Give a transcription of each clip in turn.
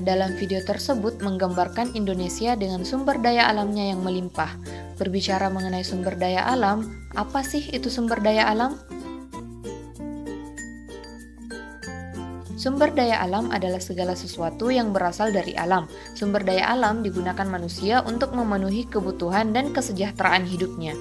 Dalam video tersebut menggambarkan Indonesia dengan sumber daya alamnya yang melimpah. Berbicara mengenai sumber daya alam, apa sih itu sumber daya alam? Sumber daya alam adalah segala sesuatu yang berasal dari alam. Sumber daya alam digunakan manusia untuk memenuhi kebutuhan dan kesejahteraan hidupnya.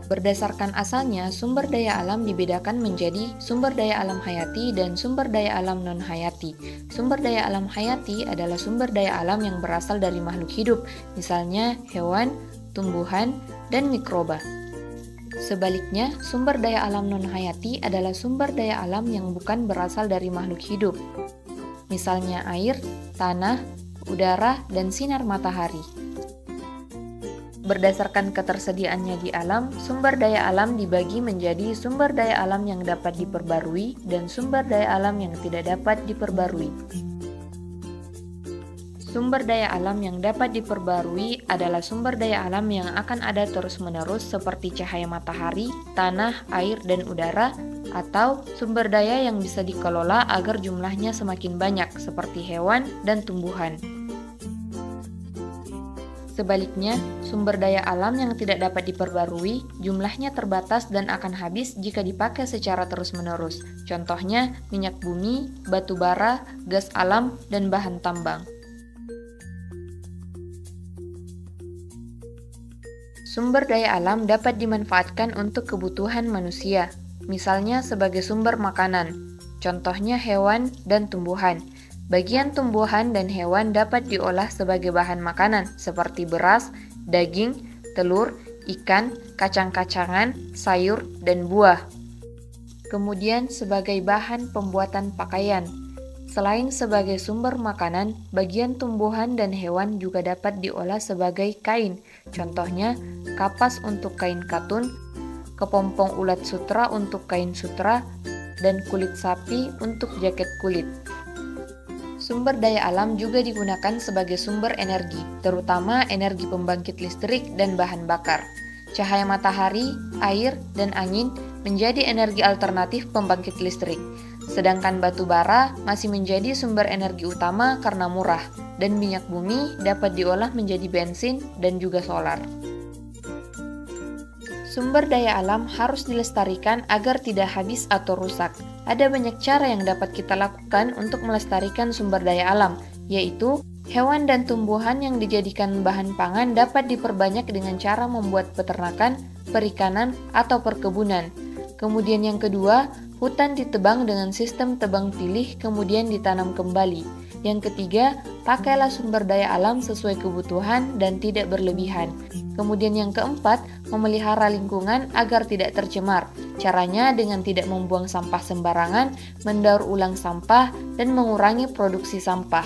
Berdasarkan asalnya, sumber daya alam dibedakan menjadi sumber daya alam hayati dan sumber daya alam non-hayati. Sumber daya alam hayati adalah sumber daya alam yang berasal dari makhluk hidup, misalnya hewan, tumbuhan, dan mikroba. Sebaliknya, sumber daya alam non-hayati adalah sumber daya alam yang bukan berasal dari makhluk hidup, misalnya air, tanah, udara, dan sinar matahari. Berdasarkan ketersediaannya di alam, sumber daya alam dibagi menjadi sumber daya alam yang dapat diperbarui dan sumber daya alam yang tidak dapat diperbarui. Sumber daya alam yang dapat diperbarui adalah sumber daya alam yang akan ada terus-menerus seperti cahaya matahari, tanah, air, dan udara, atau sumber daya yang bisa dikelola agar jumlahnya semakin banyak seperti hewan dan tumbuhan. Sebaliknya, sumber daya alam yang tidak dapat diperbarui, jumlahnya terbatas dan akan habis jika dipakai secara terus-menerus. Contohnya, minyak bumi, batu bara, gas alam, dan bahan tambang. Sumber daya alam dapat dimanfaatkan untuk kebutuhan manusia, misalnya sebagai sumber makanan, contohnya hewan dan tumbuhan. Bagian tumbuhan dan hewan dapat diolah sebagai bahan makanan seperti beras, daging, telur, ikan, kacang-kacangan, sayur, dan buah. Kemudian sebagai bahan pembuatan pakaian. Selain sebagai sumber makanan, bagian tumbuhan dan hewan juga dapat diolah sebagai kain. Contohnya, kapas untuk kain katun, kepompong ulat sutra untuk kain sutra, dan kulit sapi untuk jaket kulit. Sumber daya alam juga digunakan sebagai sumber energi, terutama energi pembangkit listrik dan bahan bakar. Cahaya matahari, air, dan angin menjadi energi alternatif pembangkit listrik. Sedangkan batu bara masih menjadi sumber energi utama karena murah, dan minyak bumi dapat diolah menjadi bensin dan juga solar. Sumber daya alam harus dilestarikan agar tidak habis atau rusak. Ada banyak cara yang dapat kita lakukan untuk melestarikan sumber daya alam, yaitu hewan dan tumbuhan yang dijadikan bahan pangan dapat diperbanyak dengan cara membuat peternakan, perikanan, atau perkebunan. Kemudian yang kedua, hutan ditebang dengan sistem tebang pilih kemudian ditanam kembali. Yang ketiga, pakailah sumber daya alam sesuai kebutuhan dan tidak berlebihan. Kemudian yang keempat, memelihara lingkungan agar tidak tercemar. Caranya dengan tidak membuang sampah sembarangan, mendaur ulang sampah, dan mengurangi produksi sampah.